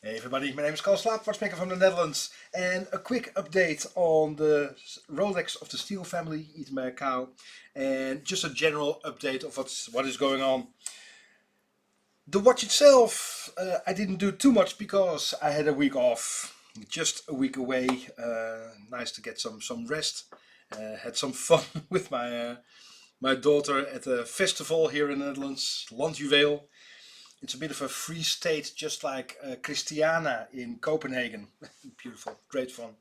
Hey everybody, my name is Kalle Slaap, watchmaker from the Netherlands, and a quick update on the Rolex of the Steel family, eaten by a cow, and just a general update of what is going on. The watch itself, I didn't do too much because I had a week off, just a week away. Nice to get some rest. Had some fun with my daughter at a festival here in the Netherlands, Landjuweel. It's a bit of a free state, just like Christiana in Copenhagen. Beautiful, great fun.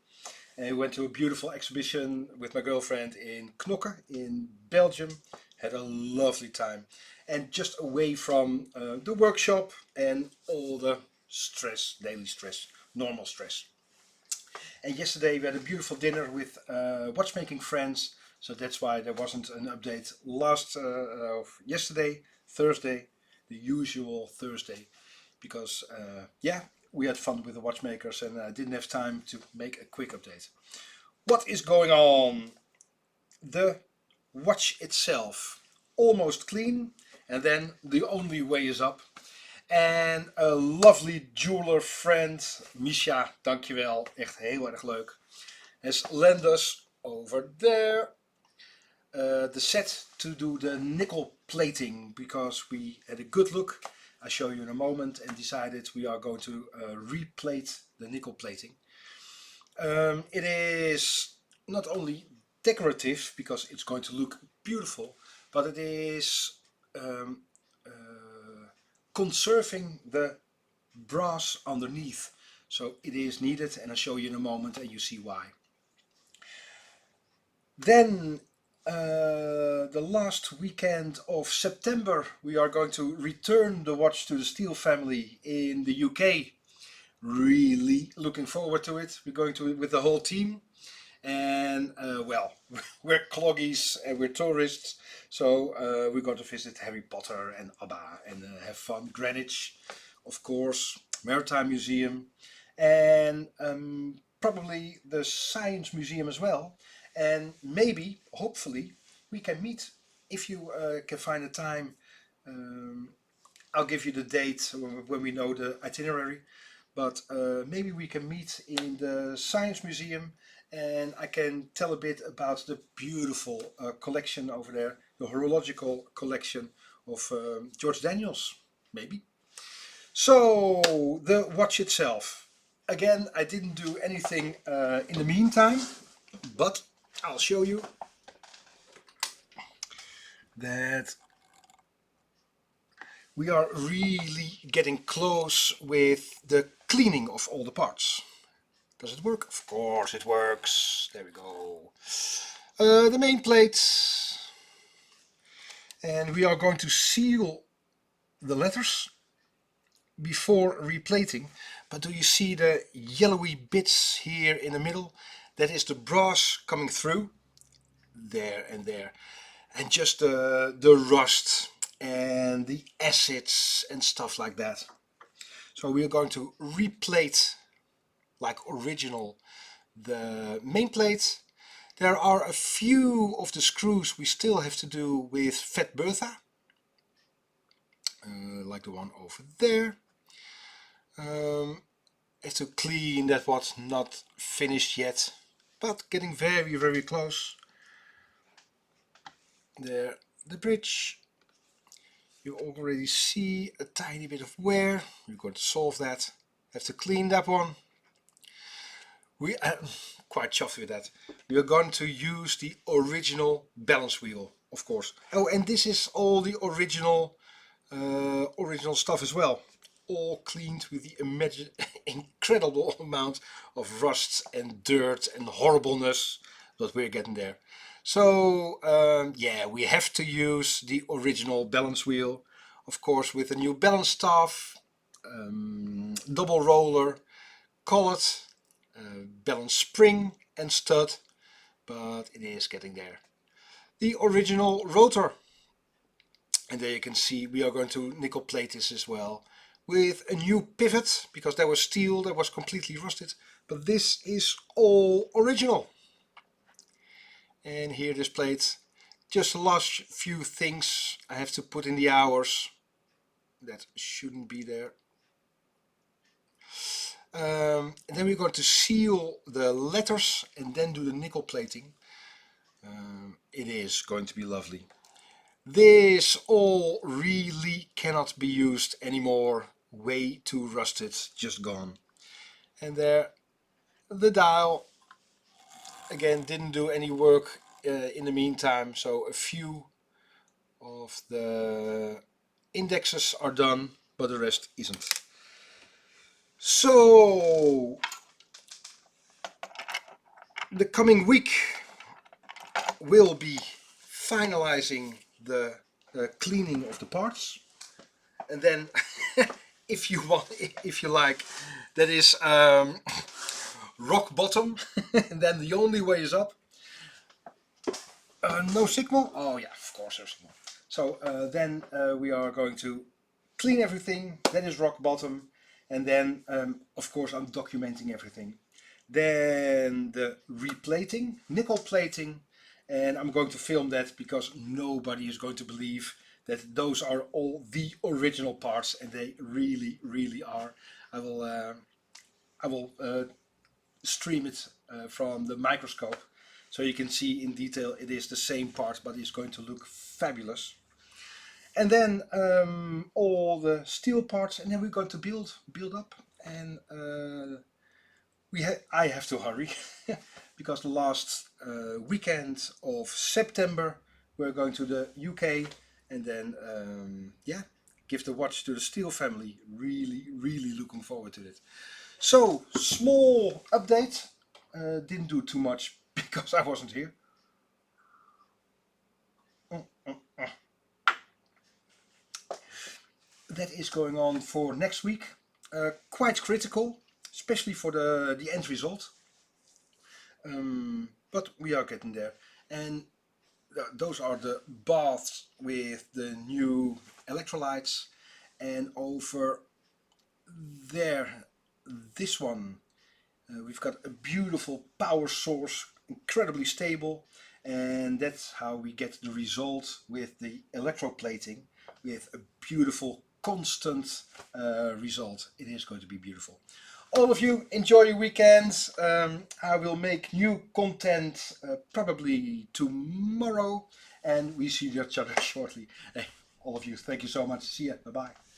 And we went to a beautiful exhibition with my girlfriend in Knokke in Belgium. Had a lovely time. And just away from the workshop and all the stress, daily stress, normal stress. And yesterday we had a beautiful dinner with watchmaking friends. So that's why there wasn't an update yesterday, Thursday, the usual Thursday, because yeah, we had fun with the watchmakers and I didn't have time to make a quick update. What is going on? The watch itself, almost clean, and then the only way is up. En a lovely jeweler friend, Misha, dankjewel, echt heel erg leuk, has lent us over there the set to do the nickel plating, because we had a good look, I'll show you in a moment, and decided we are going to replate the nickel plating. It is not only decorative because it's going to look beautiful, but it is conserving the brass underneath. So it is needed, and I'll show you in a moment and you see why. Then the last weekend of September we are going to return the watch to the Steel family in the UK. Really looking forward to it. We're going to it with the whole team. And well, we're cloggies and we're tourists, so we're going to visit Harry Potter and ABBA and have fun. Greenwich, of course, Maritime Museum, and probably the Science Museum as well. And maybe, hopefully, we can meet if you can find a time. I'll give you the date when we know the itinerary, but maybe we can meet in the Science Museum and I can tell a bit about the beautiful collection over there, the horological collection of George Daniels, maybe. So, the watch itself. Again, I didn't do anything in the meantime, but I'll show you that we are really getting close with the cleaning of all the parts. Does it work? Of course it works. There we go. The main plates. And we are going to seal the letters before replating. But do you see the yellowy bits here in the middle? That is the brass coming through. There and there. And just the rust and the acids and stuff like that. So we are going to replate like original the main plate. There are a few of the screws we still have to do with Fat Bertha, like the one over there. Have to clean that what's not finished yet, but getting very close. There, the bridge. You already see a tiny bit of wear. We're going to solve that. Have to clean that one. We are quite chuffed with that. We are going to use the original balance wheel, of course. Oh, and this is all the original stuff as well. All cleaned with the incredible amount of rust and dirt and horribleness that we're getting there. So yeah, we have to use the original balance wheel, of course, with a new balance staff, double roller, collet, balance spring and stud, but it is getting there. The original rotor, and there you can see we are going to nickel plate this as well with a new pivot, because there was steel that was completely rusted, but this is all original. And here this plate, just the last few things I have to put in the hours that shouldn't be there. And then we're going to seal the letters and then do the nickel plating. It is going to be lovely. This all really cannot be used anymore. Way too rusted, just gone. And there, the dial again didn't do any work in the meantime, so a few of the indexes are done, but the rest isn't. So the coming week will be finalizing the cleaning of the parts, and then if you want, if you like, that is rock bottom. And then the only way is up. No signal. Oh yeah, of course there's signal. So then we are going to clean everything. That is rock bottom. And then of course I'm documenting everything. Then the replating, nickel plating, and I'm going to film that because nobody is going to believe that those are all the original parts, and they really, really are. I will stream it from the microscope, so you can see in detail it is the same part, but it's going to look fabulous. And then all the steel parts, and then we're going to build up, and I have to hurry because the last weekend of September we're going to the UK, and then yeah, give the watch to the Steel family. Really, really looking forward to it. So small update. Didn't do too much because I wasn't here. That is going on for next week. Quite critical, especially for the end result. But we are getting there. And those are the baths with the new electrolytes. And over there, this one, we've got a beautiful power source, incredibly stable. And that's how we get the result with the electroplating, with a beautiful constant result. It is going to be beautiful. All of you, enjoy your weekends. I will make new content probably tomorrow, and we see each other shortly. Hey, all of you, thank you so much. See ya. Bye bye.